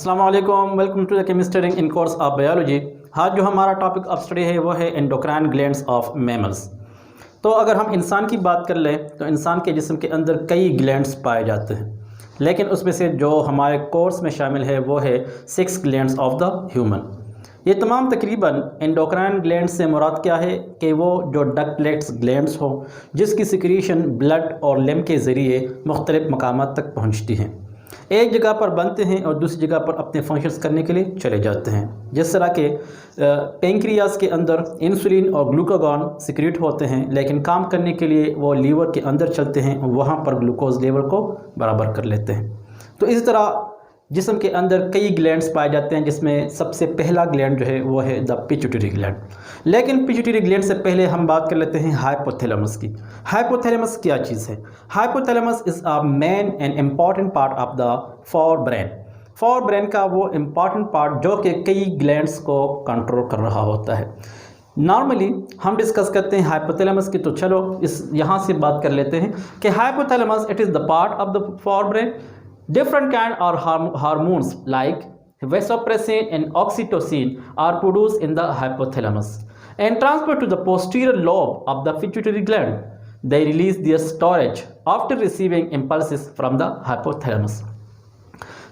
अस्सलाम वालेकुम, welcome to the chemistry in course of biology. आज जो हमारा टॉपिक ऑफ स्टडी है वो है एंडोक्राइन ग्लैंड्स ऑफ मैमल्स। तो अगर हम इंसान की बात कर लें तो इंसान के जिस्म के अंदर कई ग्लैंड्स पाए जाते हैं, लेकिन उसमें से जो हमारे कोर्स में शामिल है वो है 6 ग्लैंड्स ऑफ द ह्यूमन। ये तमाम तकरीबन एंडोक्राइन ग्लैंड्स से मुराद क्या है कि वो जो डक्टलेट्स ग्लैंड्स हो जिसकी सिक्रीशन ब्लड और लिम्फ के ज़रिए मुख्तलिफ़ मकामात तक पहुँचती हैं, एक जगह पर बनते हैं और दूसरी जगह पर अपने फंक्शंस करने के लिए चले जाते हैं। जिस तरह के पेंक्रियास के अंदर इंसुलिन और ग्लूकागॉन सिक्रीट होते हैं, लेकिन काम करने के लिए वो लीवर के अंदर चलते हैं, वहाँ पर ग्लूकोज लेवल को बराबर कर लेते हैं। तो इस तरह जिस्म के अंदर कई ग्लैंड्स पाए जाते हैं, जिसमें सबसे पहला ग्लैंड जो है वो है द पिट्यूटरी ग्लैंड। लेकिन पिट्यूटरी ग्लैंड से पहले हम बात कर लेते हैं हाइपोथैलेमस की। हाइपोथैलेमस क्या चीज़ है? Hypothalamus is a main and important part of the for brain. For brain का वो इम्पॉर्टेंट पार्ट जो कि कई ग्लैंड्स को कंट्रोल कर रहा होता है। नॉर्मली हम डिस्कस करते हैं हाइपोथैलेमस की, तो चलो इस यहाँ से बात कर लेते हैं कि hypothalamus it is the part of the for brain. Different kind or hormones like vasopressin and oxytocin are produced in the hypothalamus and transferred to the posterior lobe of the pituitary gland. They release their storage after receiving impulses from the hypothalamus.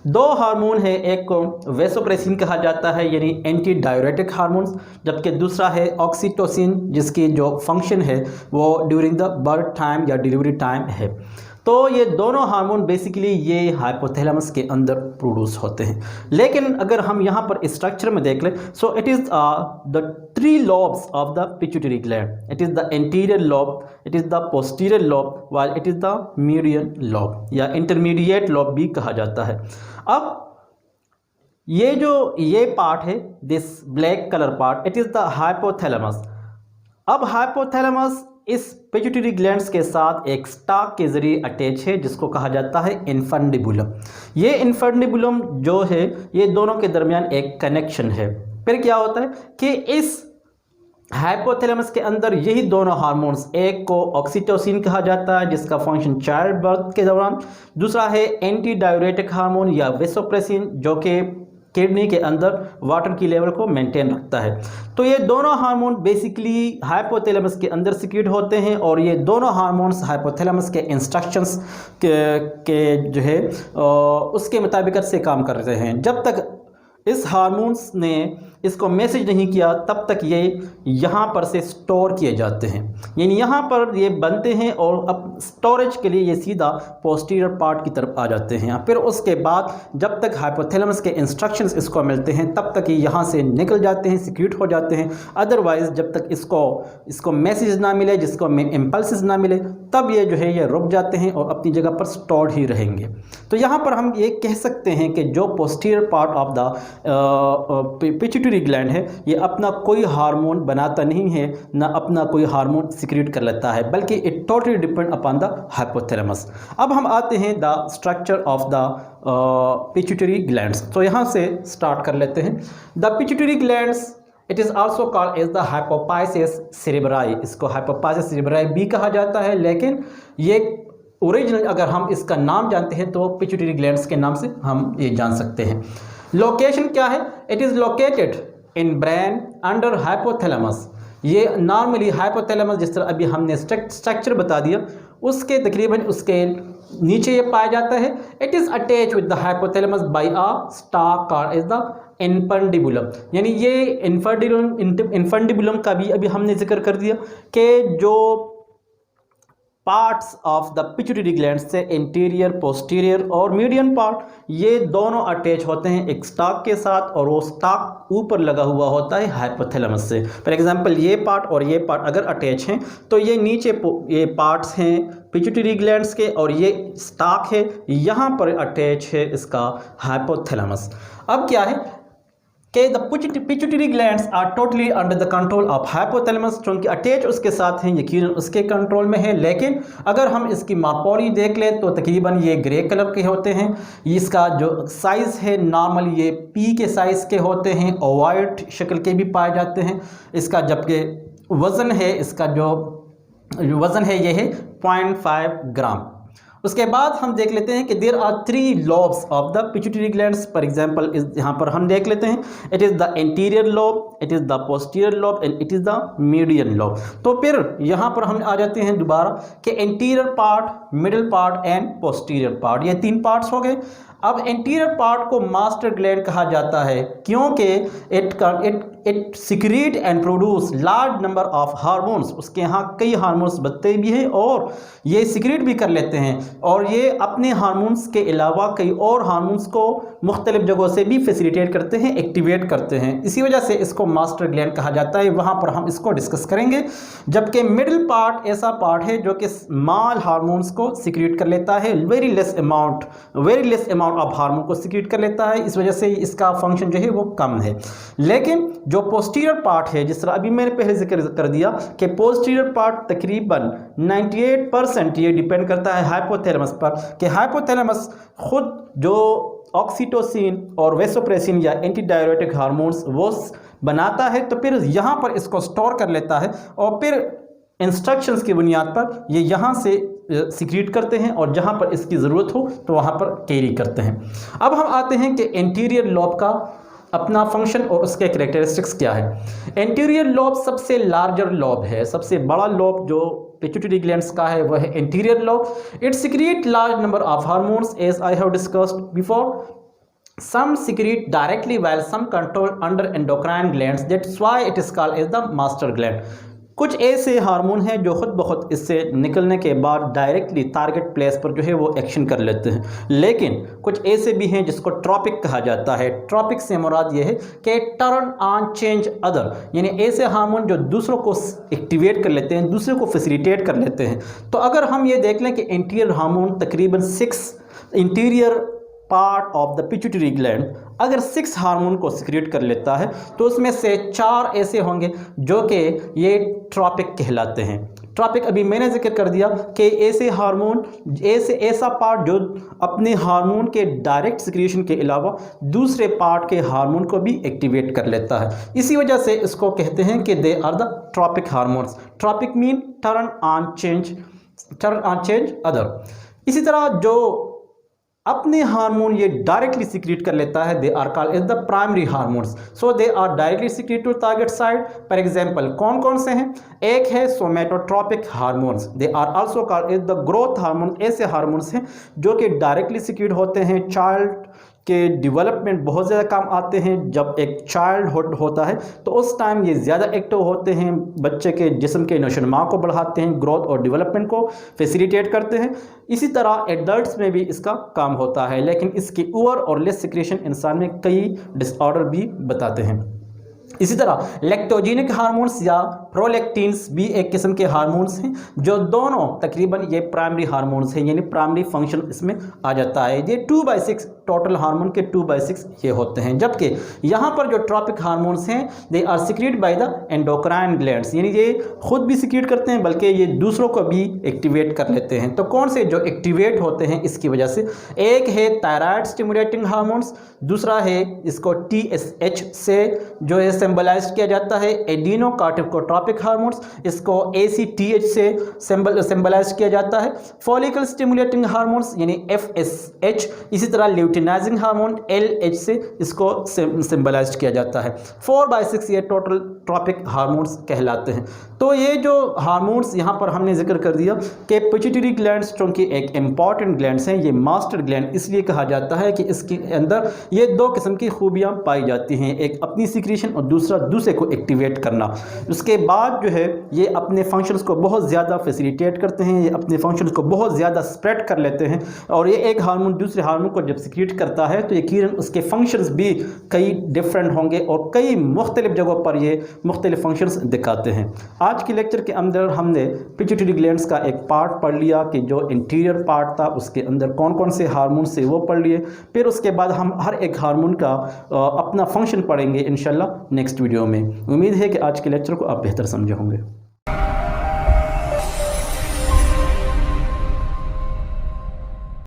दो hormone है, एक को vasopressin कहा जाता है यानी anti diuretic hormones, जबकि दूसरा है ऑक्सीटोसिन जिसकी जो फंक्शन है वो ड्यूरिंग द बर्थ टाइम या डिलीवरी टाइम है। तो ये दोनों हार्मोन बेसिकली ये हाइपोथैलेमस के अंदर प्रोड्यूस होते हैं। लेकिन अगर हम यहाँ पर स्ट्रक्चर में देख लें, so it is the 3 lobes of the pituitary gland. It is the anterior lobe, it is the posterior lobe, while it is the median lobe या इंटरमीडिएट लोब भी कहा जाता है। अब ये पार्ट है, this black colour part, it is the hypothalamus. अब hypothalamus इस पिट्यूटरी ग्लैंड्स के साथ एक स्टाक के ज़रिए अटैच है जिसको कहा जाता है इन्फंडिबुलम। ये इन्फंडिबुलम जो है ये दोनों के दरमियान एक कनेक्शन है। फिर क्या होता है कि इस हाइपोथैलेमस के अंदर यही दोनों हार्मोन्स, एक को ऑक्सीटोसिन कहा जाता है जिसका फंक्शन चाइल्ड बर्थ के दौरान, दूसरा है एंटी डाययूरेटिक हार्मोन या वेसोप्रेसिन जो कि किडनी के अंदर वाटर की लेवल को मेंटेन रखता है। तो ये दोनों हार्मोन बेसिकली हाइपोथैलेमस के अंदर सिक्रीट होते हैं और ये दोनों हार्मोन्स हाइपोथैलेमस के इंस्ट्रक्शंस के जो है उसके मुताबिक से काम कर रहे हैं। जब तक इस हार्मोन्स ने इसको मैसेज नहीं किया तब तक ये यहाँ पर से स्टोर किए जाते हैं, यानी यहाँ पर ये बनते हैं और अब स्टोरेज के लिए ये सीधा पोस्टीरियर पार्ट की तरफ आ जाते हैं। फिर उसके बाद जब तक हाइपोथैलेमस के इंस्ट्रक्शंस इसको मिलते हैं तब तक ये यहाँ से निकल जाते हैं, सिक्रीट हो जाते हैं। अदरवाइज़ जब तक इसको मैसेज ना मिले, जिसको इम्पल्सेस ना मिले, तब ये जो है ये रुक जाते हैं और अपनी जगह पर स्टोर्ड ही रहेंगे। तो यहाँ पर हम ये कह सकते हैं कि जो posterior part of the pituitary gland है ये अपना कोई हार्मोन बनाता नहीं है, ना अपना कोई हार्मोन सिक्रीट कर लेता है, बल्कि it totally depend upon the hypothalamus. अब हम आते हैं the structure of the pituitary glands. तो यहाँ से स्टार्ट कर लेते हैं। The pituitary glands it is also called as the hypophysis cerebri. इसको हाइपोफाइसिस सेरेब्राई भी कहा जाता है, लेकिन ये ओरिजिनल अगर हम इसका नाम जानते हैं तो पिट्यूटरी ग्लैंड्स के नाम से हम ये जान सकते हैं। लोकेशन क्या है? It is located in brain under hypothalamus. ये नॉर्मली हाइपोथैलेमस जिस तरह अभी हमने स्ट्रक्चर बता दिया उसके तकरीबन उसके नीचे ये पाया जाता है। It is attach with the hypothalamus by a stalk called as the infundibulum. यानी ये इन्फंडिबुलम का भी अभी हमने जिक्र कर दिया कि जो parts of the pituitary gland से इंटीरियर, पोस्टीरियर और मीडियन पार्ट ये दोनों अटैच होते हैं एक स्टाक के साथ, और वो स्टाक ऊपर लगा हुआ होता है हाइपोथैलेमस से। फॉर एग्जांपल ये पार्ट और ये पार्ट अगर अटैच हैं तो ये नीचे ये पार्ट्स हैं पिट्यूटरी ग्लैंड्स के और ये स्टाक है, यहाँ पर अटैच है इसका हाइपोथैलेमस। अब क्या है कि the pituitary glands are totally under the control of hypothalamus. चूँकि अटैच उसके साथ हैं, यकीनन उसके कंट्रोल में है, लेकिन अगर हम इसकी मापोली देख लें तो तकरीबन ये ग्रे कलर के होते हैं। इसका जो साइज़ है नॉर्मल ये पी के साइज़ के होते हैं, ओवॉइड शक्ल के भी पाए जाते हैं। इसका जबकि वज़न है, इसका जो वज़न है ये है 0.5 ग्राम। उसके बाद हम देख लेते हैं कि there are 3 lobes of the pituitary glands. For example यहाँ पर हम देख लेते हैं it is the anterior lobe, it is the posterior lobe and it is the median lobe. तो फिर यहाँ पर हम आ जाते हैं दोबारा कि anterior part, middle part and posterior part, ये 3 पार्ट्स हो गए। अब एंटीरियर पार्ट को मास्टर ग्लैंड कहा जाता है क्योंकि it secrete and produce large number of hormones. उसके यहाँ कई हार्मोन्स बनते भी हैं और ये सिक्रीट भी कर लेते हैं, और ये अपने हार्मोन्स के अलावा कई और हार्मोन्स को मुख्तलिफ जगहों से भी फैसिलिटेट करते हैं, एक्टिवेट करते हैं। इसी वजह से इसको मास्टर ग्लैंड कहा जाता है, वहाँ पर हम इसको डिस्कस करेंगे। जबकि मिडिल पार्ट ऐसा पार्ट है जो कि स्मॉल हार्मोन्स को सिक्रीट कर लेता है, very less amount of hormone को सिक्रीट कर लेता है, इस वजह से इसका फंक्शन जो है वो कम है। लेकिन जो पोस्टीरियर पार्ट है, जिस तरह अभी मैंने पहले जिक्र कर दिया कि पोस्टीरियर पार्ट तकरीबन 98% ये डिपेंड करता है हाइपोथैलेमस पर, कि हाइपोथैलेमस खुद जो ऑक्सीटोसिन और वेसोप्रेसिन या एंटी डायरेटिक हार्मोन्स वो बनाता है, तो फिर यहाँ पर इसको स्टोर कर लेता है और फिर इंस्ट्रक्शंस की बुनियाद पर ये यहाँ से सिक्रीट करते हैं और जहाँ पर इसकी ज़रूरत हो तो वहाँ पर कैरी करते हैं। अब हम आते हैं कि एंटीरियर लॉब का अपना फंक्शन और उसके कैरेक्टरिस्टिक्स क्या है। एंटीरियर लॉब सबसे लार्जर लॉब है, सबसे बड़ा लॉब जो पिट्यूटरी ग्लैंड्स का है वह है anterior lobe. It secrete large number of hormones as I have discussed before. Some secrete directly while some control under endocrine glands. That's why it is called as the master gland. कुछ ऐसे hormone हैं जो खुद ब खुद इससे निकलने के बाद डायरेक्टली टारगेट प्लेस पर जो है वो एक्शन कर लेते हैं, लेकिन कुछ ऐसे भी हैं जिसको ट्रॉपिक कहा जाता है। ट्रॉपिक से मुराद ये है कि टर्न ऑन चेंज अदर, यानी ऐसे हार्मोन जो दूसरों को एक्टिवेट कर लेते हैं, दूसरे को फैसिलिटेट कर लेते हैं। तो अगर हम ये देख लें कि इंटीरियर हार्मोन तकरीबन 6 interior part of the pituitary gland अगर 6 हार्मोन को सिक्रीट कर लेता है तो उसमें से 4 ऐसे होंगे जो कि ये ट्रॉपिक कहलाते हैं। ट्रॉपिक अभी मैंने जिक्र कर दिया कि ऐसे हार्मोन, ऐसा पार्ट जो अपने हार्मोन के डायरेक्ट सिक्रीशन के अलावा दूसरे पार्ट के हार्मोन को भी एक्टिवेट कर लेता है। इसी वजह से इसको कहते हैं कि they are the tropic hormones. Tropic mean turn on change other. इसी तरह जो अपने हार्मोन ये डायरेक्टली सिक्रीट कर लेता है, they are called as the primary hormones. So they are directly secrete to target side. For example कौन कौन से हैं? एक है somatotropic hormones, they are also called as the growth hormone. ऐसे हार्मोन्स हैं जो कि डायरेक्टली सिक्रीट होते हैं, चाइल्ड के डेवलपमेंट बहुत ज़्यादा काम आते हैं। जब एक चाइल्ड होता है तो उस टाइम ये ज़्यादा एक्टिव होते हैं, बच्चे के जिस्म के नशोनुमा को बढ़ाते हैं, ग्रोथ और डेवलपमेंट को फैसिलिटेट करते हैं। इसी तरह एडल्ट्स में भी इसका काम होता है, लेकिन इसकी ओवर और लेस सिक्रेशन इंसान में कई डिसऑर्डर भी बताते हैं। इसी तरह लैक्टोजेनिक हार्मोन्स या प्रोलैक्टिन्स भी एक किस्म के हार्मोन्स हैं जो दोनों तकरीबन ये प्राइमरी हार्मोन्स हैं, यानी प्राइमरी फंक्शन इसमें आ जाता है। ये 2/6 टोटल हार्मोन के 2/6 ये होते हैं। जबकि यहाँ पर जो ट्रॉपिक हार्मोन्स हैं they are secrete by the endocrine glands, यानी ये खुद भी सिक्रीट करते हैं बल्कि ये दूसरों को भी एक्टिवेट कर लेते हैं। तो कौन से जो एक्टिवेट होते हैं इसकी वजह से, एक है थायराइड स्टिमुलेटिंग हार्मोन्स, दूसरा है इसको TSH से जो है सिंबलाइज किया जाता है एडिनो कार्टिकोट्रोपिक हार्मोन्स, इसको ACTH से सिंबलाइज किया जाता है। फॉलिकल स्टिमुलेटिंग हार्मोन्स यानी FSH, इसी तरह ल्यूटिनाइजिंग हार्मोन LH से इसको सिंबलाइज किया जाता है। 4/6 ये टोटल ट्रॉपिक हार्मोन्स कहलाते हैं। तो ये जो हार्मोन्स यहाँ पर हमने जिक्र कर दिया कि पिट्यूटरी ग्लैंड्स चूँकि एक इम्पॉर्टेंट ग्लैंड्स हैं, ये मास्टर ग्लैंड इसलिए कहा जाता है कि इसके अंदर ये 2 किस्म की खूबियाँ पाई जाती हैं, एक अपनी सिक्रीशन और दूसरा दूसरे को एक्टिवेट करना। उसके बाद जो है ये अपने फंक्शंस को बहुत ज़्यादा फैसिलिटेट करते हैं, ये अपने फंक्शंस को बहुत ज़्यादा स्प्रेड कर लेते हैं। और ये एक हार्मोन दूसरे हार्मोन को जब सिक्रीट करता है तो यकीनन उसके फंक्शंस भी कई डिफरेंट होंगे और कई मुख्तलिफ जगहों पर ये मुख्तलिफ फंक्शंस दिखाते हैं। आज के लेक्चर के अंदर हमने पिट्यूटरी ग्लैंड्स का एक पार्ट पढ़ लिया कि जो इंटीरियर पार्ट था उसके अंदर कौन कौन से हार्मोन से वो पढ़ लिए। फिर उसके बाद हम हर एक हार्मोन का अपना फंक्शन पढ़ेंगे इंशाल्लाह नेक्स्ट वीडियो में। उम्मीद है कि आज के लेक्चर को आप बेहतर समझे होंगे।